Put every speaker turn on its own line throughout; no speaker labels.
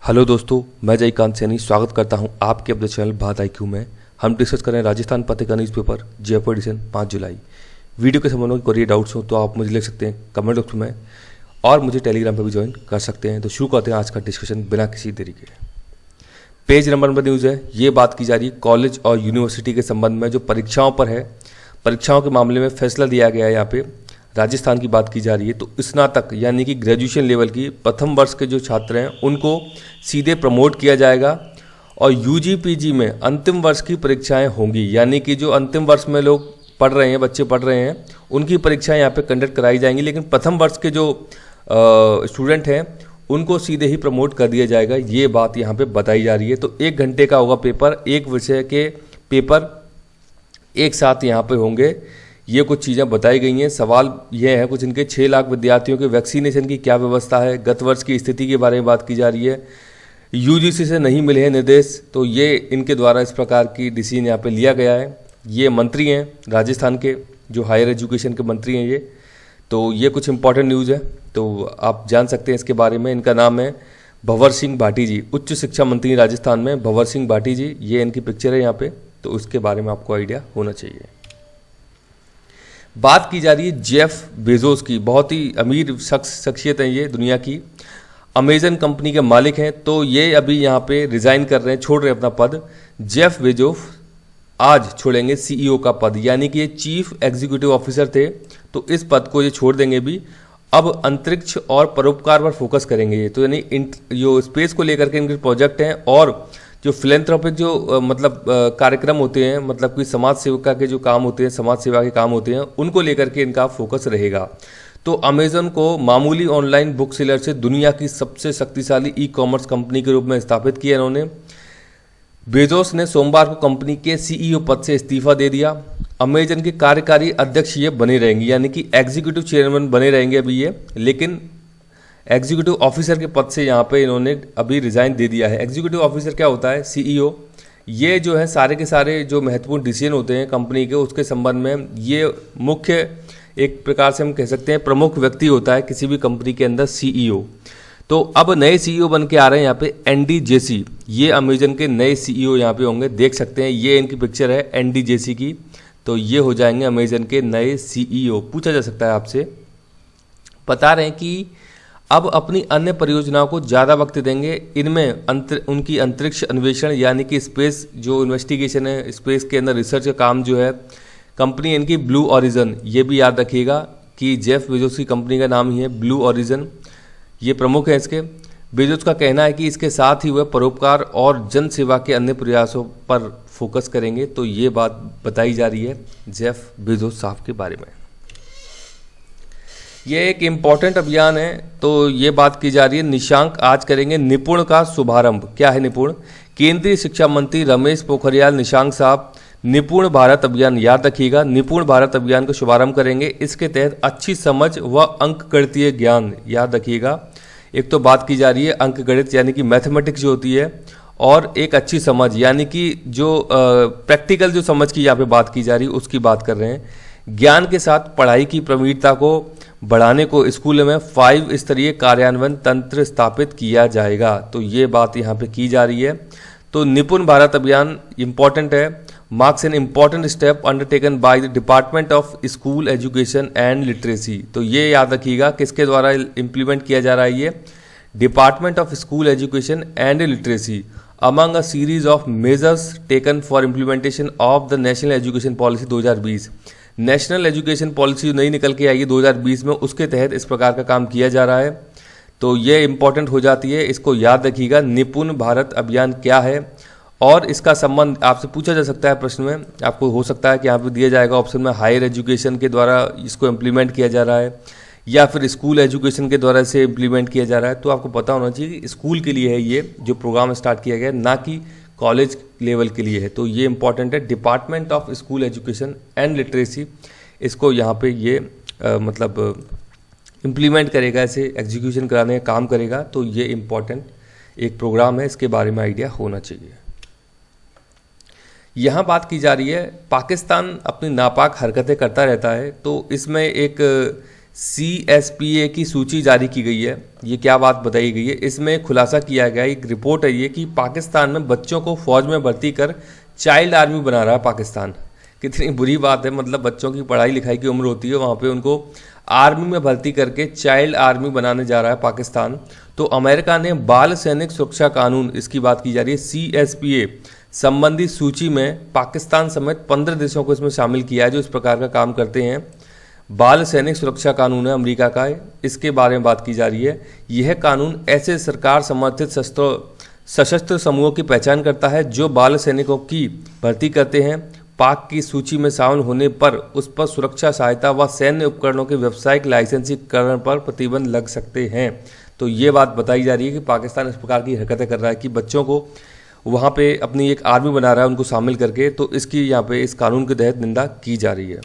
Hello दोस्तों, मैं जयकांत सैनी स्वागत करता हूं आपके अपने चैनल बात IQ में। हम डिस्कस करें राजस्थान पत्रिका न्यूज़पेपर जयपुर एडिशन 5 जुलाई। वीडियो के संबंध में कोई डाउट्स हो तो आप मुझे लिख सकते हैं कमेंट बॉक्स में और मुझे टेलीग्राम पर भी ज्वाइन कर सकते हैं। तो शुरू करते हैं आज का डिस्कशन बिना किसी देरी के। पेज नंबर पर न्यूज़ है, ये बात की जा रही है कॉलेज और यूनिवर्सिटी के संबंध में जो परीक्षाओं पर है। परीक्षाओं के मामले में फैसला दिया गया है। यहाँ पे राजस्थान की बात की जा रही है। तो स्नातक यानी कि ग्रेजुएशन लेवल की प्रथम वर्ष के जो छात्र हैं उनको सीधे प्रमोट किया जाएगा और यूजी पीजी में अंतिम वर्ष की परीक्षाएं होंगी। यानी कि जो अंतिम वर्ष में लोग पढ़ रहे हैं, बच्चे पढ़ रहे हैं, उनकी परीक्षाएं यहाँ पे कंडक्ट कराई जाएंगी। लेकिन प्रथम वर्ष के जो स्टूडेंट हैं उनको सीधे ही प्रमोट कर दिया जाएगा। ये बात यहाँ पे बताई जा रही है। तो 1 घंटे का होगा पेपर, एक विषय के पेपर एक साथ यहाँ पे होंगे। ये कुछ चीज़ें बताई गई हैं। सवाल ये है कुछ इनके 6 लाख विद्यार्थियों के वैक्सीनेशन की क्या व्यवस्था है। गत वर्ष की स्थिति के बारे में बात की जा रही है। यूजीसी से नहीं मिले हैं निर्देश, तो ये इनके द्वारा इस प्रकार की डिसीजन यहाँ पे लिया गया है। ये मंत्री हैं राजस्थान के, जो हायर एजुकेशन के मंत्री हैं ये। तो ये कुछ इंपॉर्टेंट न्यूज़ है, तो आप जान सकते हैं इसके बारे में। इनका नाम है भंवर सिंह भाटी जी, उच्च शिक्षा मंत्री राजस्थान में भंवर सिंह भाटी जी। ये इनकी पिक्चर है यहाँ पे, तो उसके बारे में आपको आइडिया होना चाहिए। बात की जा रही है जेफ बेजोस की। बहुत ही अमीर शख्सियत है ये दुनिया की। अमेजन कंपनी के मालिक हैं। तो ये अभी यहाँ पे रिजाइन कर रहे हैं, छोड़ रहे हैं अपना पद। जेफ बेजोस आज छोड़ेंगे सीईओ का पद, यानी कि ये चीफ एग्जीक्यूटिव ऑफिसर थे, तो इस पद को ये छोड़ देंगे भी। अब अंतरिक्ष और परोपकार पर फोकस करेंगे ये। तो यानी जो स्पेस को लेकर के इनके प्रोजेक्ट हैं और जो फिलेंथ्रोपिक जो कार्यक्रम होते हैं, मतलब कि समाज सेविका के जो काम होते हैं, समाज सेवा के काम होते हैं, उनको लेकर के इनका फोकस रहेगा। तो अमेजन को मामूली ऑनलाइन बुक सेलर से दुनिया की सबसे शक्तिशाली ई-कॉमर्स कंपनी के रूप में स्थापित किया इन्होंने। बेजोस ने सोमवार को कंपनी के सीईओ पद से इस्तीफा दे दिया। अमेजन के कार्यकारी अध्यक्ष ये बने रहेंगे, यानी कि एग्जीक्यूटिव चेयरमैन बने रहेंगे अभी ये, लेकिन एग्जीक्यूटिव ऑफिसर के पद से यहाँ पे इन्होंने अभी रिजाइन दे दिया है। एग्जीक्यूटिव ऑफिसर क्या होता है? सीईओ। ये जो है सारे के सारे जो महत्वपूर्ण डिसीजन होते हैं कंपनी के, उसके संबंध में ये मुख्य एक प्रकार से हम कह सकते हैं प्रमुख व्यक्ति होता है किसी भी कंपनी के अंदर, सीईओ। तो अब नए सीईओ बन के आ रहे हैं यहाँ पे एंडी जेसी। ये अमेजन के नए सीईओ यहाँ पे होंगे, देख सकते हैं। ये इनकी पिक्चर है एंडी जेसी की। तो ये हो जाएंगे अमेजन के नए सीईओ। पूछा जा सकता है आपसे, बता रहे हैं कि अब अपनी अन्य परियोजनाओं को ज़्यादा वक्त देंगे। इनमें उनकी अंतरिक्ष अन्वेषण यानी कि स्पेस जो इन्वेस्टिगेशन है, स्पेस के अंदर रिसर्च का काम जो है, कंपनी इनकी ब्लू ओरिजिन। ये भी याद रखिएगा कि जेफ बेजोस की कंपनी का नाम ही है ब्लू ओरिजिन। ये प्रमुख है इसके। बेजोस का कहना है कि इसके साथ ही वह परोपकार और जन सेवा के अन्य प्रयासों पर फोकस करेंगे। तो ये बात बताई जा रही है जेफ बेजोस साहब के बारे में। ये एक इम्पॉर्टेंट अभियान है, तो ये बात की जा रही है निशांक आज करेंगे निपुण का शुभारंभ। क्या है निपुण? केंद्रीय शिक्षा मंत्री रमेश पोखरियाल निशांक साहब निपुण भारत अभियान, याद रखिएगा, निपुण भारत अभियान का शुभारंभ करेंगे। इसके तहत अच्छी समझ व अंकगणितीय ज्ञान, याद रखिएगा। एक तो बात की जा रही है अंकगणित यानी कि मैथमेटिक्स जो होती है, और एक अच्छी समझ यानी कि जो प्रैक्टिकल जो समझ की यहाँ पे बात की जा रही है उसकी बात कर रहे हैं। ज्ञान के साथ पढ़ाई की प्रवीणता को बढ़ाने को स्कूल में 5 स्तरीय कार्यान्वयन तंत्र स्थापित किया जाएगा। तो ये बात यहाँ पे की जा रही है। तो निपुण भारत अभियान इंपॉर्टेंट है। Marks an important step undertaken by the department of school education and literacy. तो ये याद रखिएगा किसके द्वारा इम्प्लीमेंट किया जा रहा है ये? Department of school education and literacy among a series of measures taken for implementation of the national education policy 2020। National education policy नई निकल के आएगी 2020 में, उसके तहत इस प्रकार का काम किया जा रहा है। तो ये इंपॉर्टेंट हो जाती है, इसको याद रखिएगा। निपुण भारत अभियान क्या है और इसका संबंध आपसे पूछा जा सकता है प्रश्न में। आपको हो सकता है कि यहाँ पे दिया जाएगा ऑप्शन में हायर एजुकेशन के द्वारा इसको इम्प्लीमेंट किया जा रहा है या फिर स्कूल एजुकेशन के द्वारा इसे इम्प्लीमेंट किया जा रहा है। तो आपको पता होना चाहिए कि स्कूल के लिए है ये जो प्रोग्राम स्टार्ट किया गया, ना कि कॉलेज लेवल के लिए है। तो ये इंपॉर्टेंट है। Department of school education and literacy, इसको यहाँ पे ये मतलब इम्प्लीमेंट करेगा, इसे एग्जीक्यूशन कराने का काम करेगा। तो ये इंपॉर्टेंट एक प्रोग्राम है, इसके बारे में आइडिया होना चाहिए। यहाँ बात की जा रही है पाकिस्तान अपनी नापाक हरकतें करता रहता है। तो इसमें एक CSPA की सूची जारी की गई है। ये क्या बात बताई गई है, इसमें खुलासा किया गया, एक रिपोर्ट है ये कि पाकिस्तान में बच्चों को फौज में भर्ती कर चाइल्ड आर्मी बना रहा है पाकिस्तान। कितनी बुरी बात है, मतलब बच्चों की पढ़ाई लिखाई की उम्र होती है, वहाँ पे उनको आर्मी में भर्ती करके चाइल्ड आर्मी बनाने जा रहा है पाकिस्तान। तो अमेरिका ने बाल सैनिक सुरक्षा कानून, इसकी बात की जा रही है, CSPA संबंधी सूची में पाकिस्तान समेत 15 देशों को इसमें शामिल किया है जो इस प्रकार का काम करते हैं। बाल सैनिक सुरक्षा कानून है अमेरिका का, इसके बारे में बात की जा रही है। यह कानून ऐसे सरकार समर्थित सशस्त्र समूहों की पहचान करता है जो बाल सैनिकों की भर्ती करते हैं। पाक की सूची में शामिल होने पर उस पर सुरक्षा सहायता व सैन्य उपकरणों के व्यावसायिक लाइसेंसीकरण पर प्रतिबंध लग सकते हैं। तो ये बात बताई जा रही है कि पाकिस्तान इस प्रकार की हरकतें कर रहा है कि बच्चों को वहाँ पे अपनी एक आर्मी बना रहा है उनको शामिल करके, तो इसकी यहाँ पे इस कानून के तहत निंदा की जा रही है।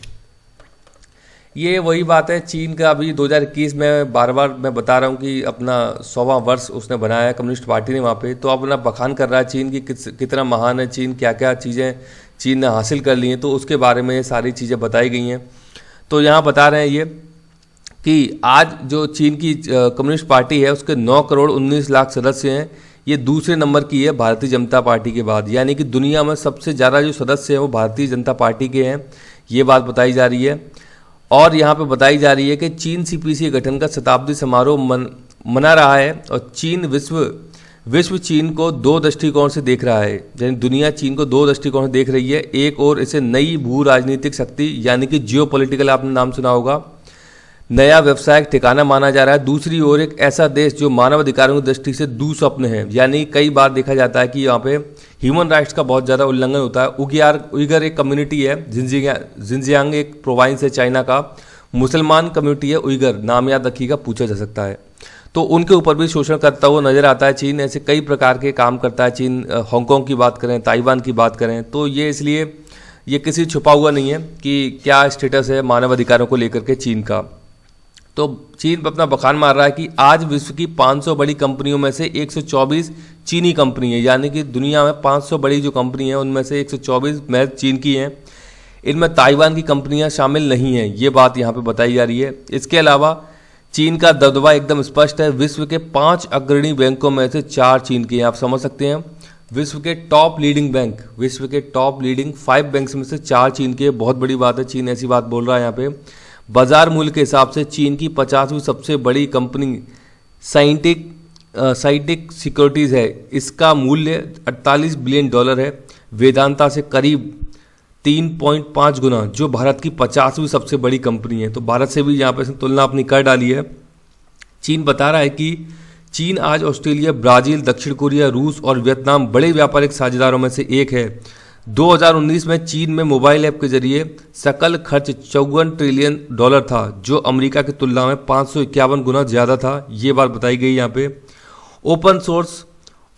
ये वही बात है, चीन का अभी 2021 में बार बार मैं बता रहा हूँ कि अपना 100वां वर्ष उसने बनाया है कम्युनिस्ट पार्टी ने वहाँ पे, तो अपना बखान कर रहा है चीन की कितना महान है चीन, क्या क्या चीज़ें चीन ने हासिल कर ली हैं, तो उसके बारे में ये सारी चीज़ें बताई गई हैं। तो यहाँ बता रहे हैं ये कि आज जो चीन की कम्युनिस्ट पार्टी है उसके 9 करोड़ 19 लाख सदस्य हैं। ये दूसरे नंबर की है भारतीय जनता पार्टी के बाद, यानी कि दुनिया में सबसे ज़्यादा जो सदस्य हैं वो भारतीय जनता पार्टी के हैं, ये बात बताई जा रही है। और यहाँ पे बताई जा रही है कि चीन CPC गठन का शताब्दी समारोह मना रहा है और चीन विश्व चीन को 2 दृष्टिकोण से देख रहा है, यानी दुनिया चीन को 2 दृष्टिकोण से देख रही है। एक और इसे नई भू राजनीतिक शक्ति यानी कि जियोपॉलिटिकल, आपने नाम सुना होगा, नया व्यवसायिक ठिकाना माना जा रहा है। दूसरी ओर एक ऐसा देश जो मानव अधिकारों की दृष्टि से दुस्वप्न है, यानी कई बार देखा जाता है कि यहाँ पे ह्यूमन राइट्स का बहुत ज़्यादा उल्लंघन होता है। उइगर एक कम्युनिटी है, जिनजियांग एक प्रोविंस है चाइना का, मुसलमान कम्युनिटी है उइगर, नाम याद रखिएगा, पूछा जा सकता है। तो उनके ऊपर भी शोषण करता हुआ नजर आता है चीन। ऐसे कई प्रकार के काम करता है चीन। हांगकांग की बात करें, ताइवान की बात करें, तो ये इसलिए ये किसी छुपा हुआ नहीं है कि क्या स्टेटस है मानव अधिकारों को लेकर के चीन का। तो चीन अपना बखान मार रहा है कि आज विश्व की 500 बड़ी कंपनियों में से 124 चीनी कंपनी है, यानी कि दुनिया में 500 बड़ी जो कंपनी है उनमें से 124 महज चीन की हैं। इनमें ताइवान की कंपनियां शामिल नहीं हैं, ये बात यहाँ पे बताई जा रही है। इसके अलावा चीन का दबदबा एकदम स्पष्ट है। विश्व के 5 अग्रणी बैंकों में से 4 चीन के हैं, आप समझ सकते हैं। विश्व के टॉप लीडिंग बैंक, विश्व के टॉप लीडिंग 5 बैंक्स में से 4 चीन के, बहुत बड़ी बात है। चीन ऐसी बात बोल रहा है यहाँ पे। बाजार मूल्य के हिसाब से चीन की 50वीं सबसे बड़ी कंपनी साइंटिक सिक्योरिटीज़ है, इसका मूल्य $48 बिलियन है, वेदांता से करीब 3.5 गुना, जो भारत की 50वीं सबसे बड़ी कंपनी है। तो भारत से भी यहाँ पर तुलना अपनी कर डाली है। चीन बता रहा है कि चीन आज ऑस्ट्रेलिया, ब्राज़ील, दक्षिण कोरिया, रूस और वियतनाम बड़े व्यापारिक साझेदारों में से एक है। 2019 में चीन में मोबाइल ऐप के जरिए सकल खर्च $54 ट्रिलियन था, जो अमेरिका की तुलना में 551 गुना ज़्यादा था, ये बात बताई गई यहाँ पे। Open source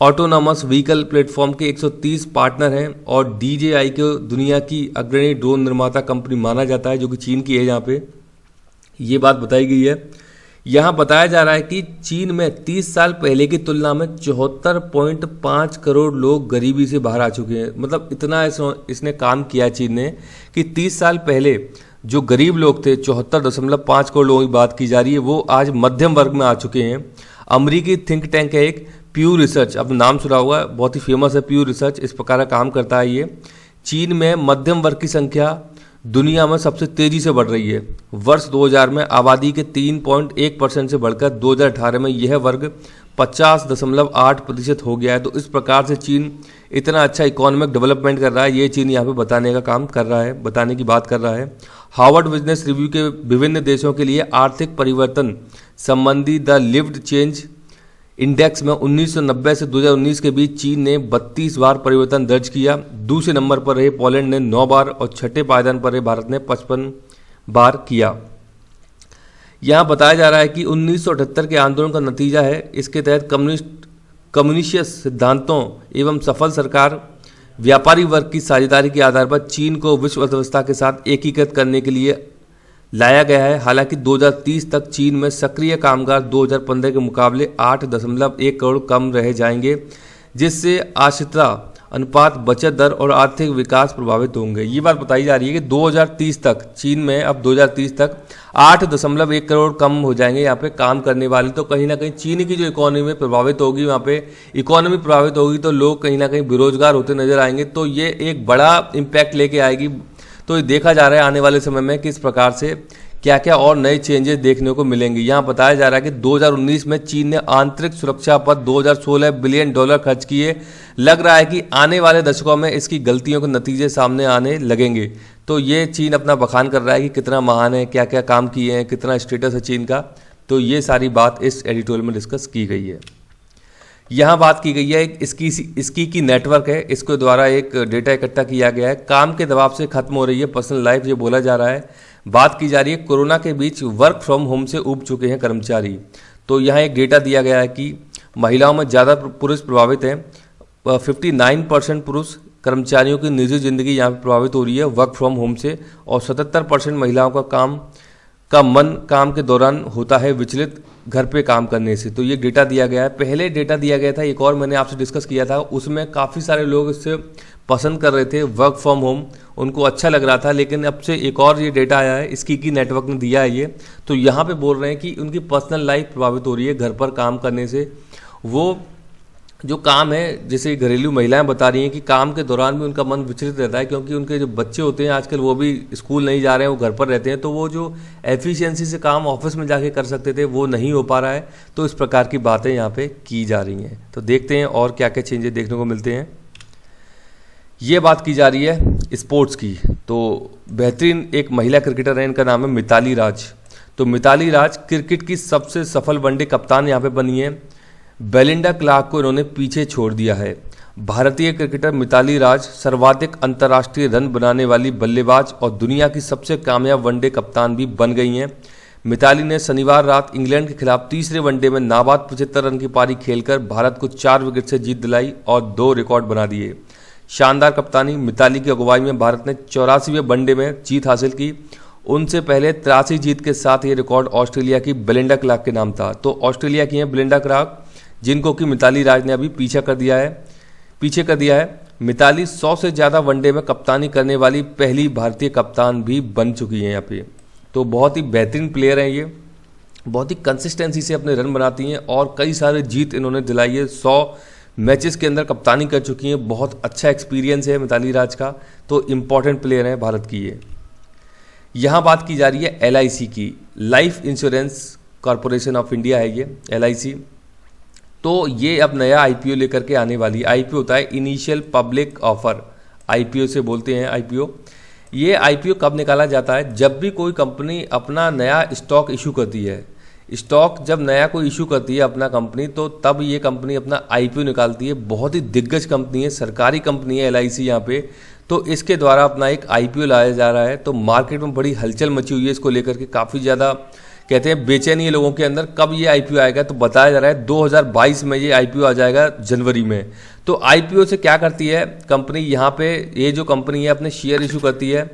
autonomous vehicle platform के 130 पार्टनर हैं और DJI को दुनिया की अग्रणी ड्रोन निर्माता कंपनी माना जाता है, जो कि चीन की है। यहाँ पे ये बात बताई गई है। यहाँ बताया जा रहा है कि चीन में 30 साल पहले की तुलना में 74.5 करोड़ लोग गरीबी से बाहर आ चुके हैं। मतलब इतना इसने काम किया चीन ने कि 30 साल पहले जो गरीब लोग थे, 74.5 करोड़ लोगों की बात की जा रही है, वो आज मध्यम वर्ग में आ चुके हैं। अमेरिकी थिंक टैंक है एक प्यू रिसर्च, अब नाम सुना हुआ, बहुत ही फेमस है प्यू रिसर्च, इस प्रकार का काम करता है ये। चीन में मध्यम वर्ग की संख्या दुनिया में सबसे तेजी से बढ़ रही है। वर्ष 2000 में आबादी के 3.1% से बढ़कर 2018 में यह वर्ग 50.8% हो गया है। तो इस प्रकार से चीन इतना अच्छा इकोनॉमिक डेवलपमेंट कर रहा है, ये चीन यहाँ पे बताने का काम कर रहा है, बताने की बात कर रहा है। हार्वर्ड बिजनेस रिव्यू के विभिन्न देशों के लिए आर्थिक परिवर्तन संबंधी द लिव्ड चेंज इंडेक्स में 1990 से 2019 के बीच चीन ने 32 बार परिवर्तन दर्ज किया। दूसरे नंबर पर रहे पोलैंड ने 9 बार और छठे पायदान पर रहे भारत ने 55 बार किया। यहाँ बताया जा रहा है कि 1978 के आंदोलन का नतीजा है। इसके तहत कम्युनिस्ट सिद्धांतों एवं सफल सरकार व्यापारी वर्ग की साझेदारी के आधार पर चीन को विश्व अर्थव्यवस्था के साथ एकीकृत करने के लिए लाया गया है। हालांकि 2030 तक चीन में सक्रिय कामगार 2015 के मुकाबले 8.1 करोड़ कम रह जाएंगे, जिससे आश्रितता अनुपात, बचत दर और आर्थिक विकास प्रभावित होंगे। ये बात बताई जा रही है कि 2030 तक चीन में, अब 2030 तक 8.1 करोड़ कम हो जाएंगे यहाँ पे काम करने वाले। तो कहीं ना कहीं चीन की जो इकोनॉमी प्रभावित होगी, वहाँ पे इकोनॉमी प्रभावित होगी तो लोग कहीं ना कहीं बेरोजगार होते नजर आएंगे। तो ये एक बड़ा इम्पैक्ट लेके आएगी। तो ये देखा जा रहा है आने वाले समय में किस प्रकार से क्या क्या और नए चेंजेस देखने को मिलेंगे। यहाँ बताया जा रहा है कि 2019 में चीन ने आंतरिक सुरक्षा पर 2016 बिलियन डॉलर खर्च किए। लग रहा है कि आने वाले दशकों में इसकी गलतियों के नतीजे सामने आने लगेंगे। तो ये चीन अपना बखान कर रहा है कि कितना महान है, क्या क्या काम किए हैं, कितना स्टेटस है चीन का। तो ये सारी बात इस एडिटोरियल में डिस्कस की गई है। यहाँ बात की गई है एक इसकी की नेटवर्क है, इसके द्वारा एक डेटा इकट्ठा किया गया है। काम के दबाव से खत्म हो रही है पर्सनल लाइफ, ये बोला जा रहा है। बात की जा रही है कोरोना के बीच वर्क फ्रॉम होम से ऊब चुके हैं कर्मचारी। तो यहाँ एक डेटा दिया गया है कि महिलाओं में ज़्यादा पुरुष प्रभावित हैं। 59% पुरुष कर्मचारियों की निजी जिंदगी यहाँ पर प्रभावित हो रही है वर्क फ्रॉम होम से, और 77% महिलाओं का मन काम के दौरान होता है विचलित घर पे काम करने से। तो ये डेटा दिया गया है। पहले डेटा दिया गया था एक और, मैंने आपसे डिस्कस किया था, उसमें काफ़ी सारे लोग इससे पसंद कर रहे थे वर्क फ्रॉम होम, उनको अच्छा लग रहा था। लेकिन अब से एक और ये डेटा आया है, इसकी नेटवर्क ने दिया है ये। तो यहाँ पे बोल रहे हैं कि उनकी पर्सनल लाइफ प्रभावित हो रही है घर पर काम करने से। वो जो काम है, जैसे घरेलू महिलाएं बता रही हैं कि काम के दौरान भी उनका मन विचलित रहता है, क्योंकि उनके जो बच्चे होते हैं आजकल वो भी स्कूल नहीं जा रहे हैं, वो घर पर रहते हैं। तो वो जो एफिशिएंसी से काम ऑफिस में जाके कर सकते थे वो नहीं हो पा रहा है। तो इस प्रकार की बातें यहाँ पे की जा रही हैं। तो देखते हैं और क्या क्या चेंजेस देखने को मिलते हैं। ये बात की जा रही है स्पोर्ट्स की। तो बेहतरीन एक महिला क्रिकेटर है, इनका नाम है मिताली राज। तो मिताली राज क्रिकेट की सबसे सफल वनडे कप्तान यहाँ पे बनी है। बेलिंडा क्लार्क को इन्होंने पीछे छोड़ दिया है। भारतीय क्रिकेटर मिताली राज सर्वाधिक अंतर्राष्ट्रीय रन बनाने वाली बल्लेबाज और दुनिया की सबसे कामयाब वनडे कप्तान भी बन गई हैं। मिताली ने शनिवार रात इंग्लैंड के खिलाफ तीसरे वनडे में नाबाद 75 रन की पारी खेलकर भारत को 4 विकेट से जीत दिलाई और 2 रिकॉर्ड बना दिए। शानदार कप्तानी मिताली की अगुवाई में भारत ने 84वें वनडे में जीत हासिल की। उनसे पहले 83 जीत के साथ ये रिकॉर्ड ऑस्ट्रेलिया की बेलिंडा क्लार्क के नाम था। तो ऑस्ट्रेलिया की हैं बेलिंडा क्लार्क, जिनको कि मिताली राज ने अभी पीछे कर दिया है। मिताली 100 से ज़्यादा वनडे में कप्तानी करने वाली पहली भारतीय कप्तान भी बन चुकी हैं यहाँ पे। तो बहुत ही बेहतरीन प्लेयर हैं ये, बहुत ही कंसिस्टेंसी से अपने रन बनाती हैं और कई सारे जीत इन्होंने दिलाई है। 100 मैचेस के अंदर कप्तानी कर चुकी हैं। बहुत अच्छा एक्सपीरियंस है मिताली राज का। तो इम्पॉर्टेंट प्लेयर है भारत की ये। यहाँ बात की जा रही है LIC की, life insurance corporation of India है ये LIC। तो ये अब नया IPO लेकर के आने वाली। IPO होता है इनिशियल पब्लिक ऑफर, IPO से बोलते हैं IPO। ये IPO कब निकाला जाता है? जब भी कोई कंपनी अपना नया स्टॉक इशू करती है। स्टॉक जब नया कोई इशू करती है अपना कंपनी, तो तब ये कंपनी अपना IPO निकालती है। बहुत ही दिग्गज कंपनी है, सरकारी कंपनी है LIC यहाँ पे। तो इसके द्वारा अपना एक IPO लाया जा रहा है। तो मार्केट में बड़ी हलचल मची हुई है इसको लेकर के, काफ़ी ज़्यादा कहते हैं बेचैनी है लोगों के अंदर कब ये IPO आएगा। तो बताया जा रहा है 2022 में ये IPO आ जाएगा जनवरी में। तो IPO से क्या करती है कंपनी, यहाँ पे ये जो कंपनी है अपने शेयर इशू करती है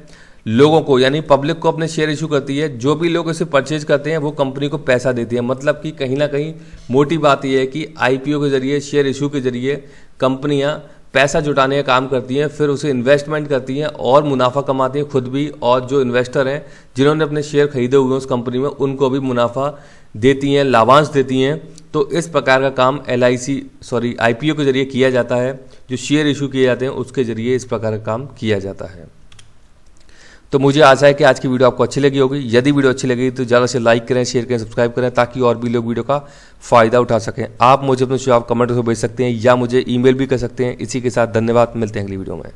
लोगों को, यानी पब्लिक को अपने शेयर इशू करती है। जो भी लोग इसे परचेज करते हैं वो कंपनी को पैसा देती है। मतलब कि कहीं ना कहीं मोटी बात यह है कि IPO के जरिए, शेयर इशू के जरिए कंपनियाँ पैसा जुटाने का काम करती हैं, फिर उसे इन्वेस्टमेंट करती हैं और मुनाफा कमाती हैं खुद भी, और जो इन्वेस्टर हैं जिन्होंने अपने शेयर खरीदे हुए हैं उस कंपनी में उनको भी मुनाफा देती हैं, लाभांश देती हैं। तो इस प्रकार का काम IPO के जरिए किया जाता है। जो शेयर इशू किए जाते हैं उसके जरिए इस प्रकार का काम किया जाता है। तो मुझे आशा है कि आज की वीडियो आपको अच्छी लगी होगी। यदि वीडियो अच्छी लगी तो ज़्यादा से लाइक करें, शेयर करें, सब्सक्राइब करें, ताकि और भी लोग वीडियो का फ़ायदा उठा सकें। आप मुझे अपने सुझाव कमेंट में भेज सकते हैं या मुझे ईमेल भी कर सकते हैं। इसी के साथ धन्यवाद, मिलते हैं अगली वीडियो में।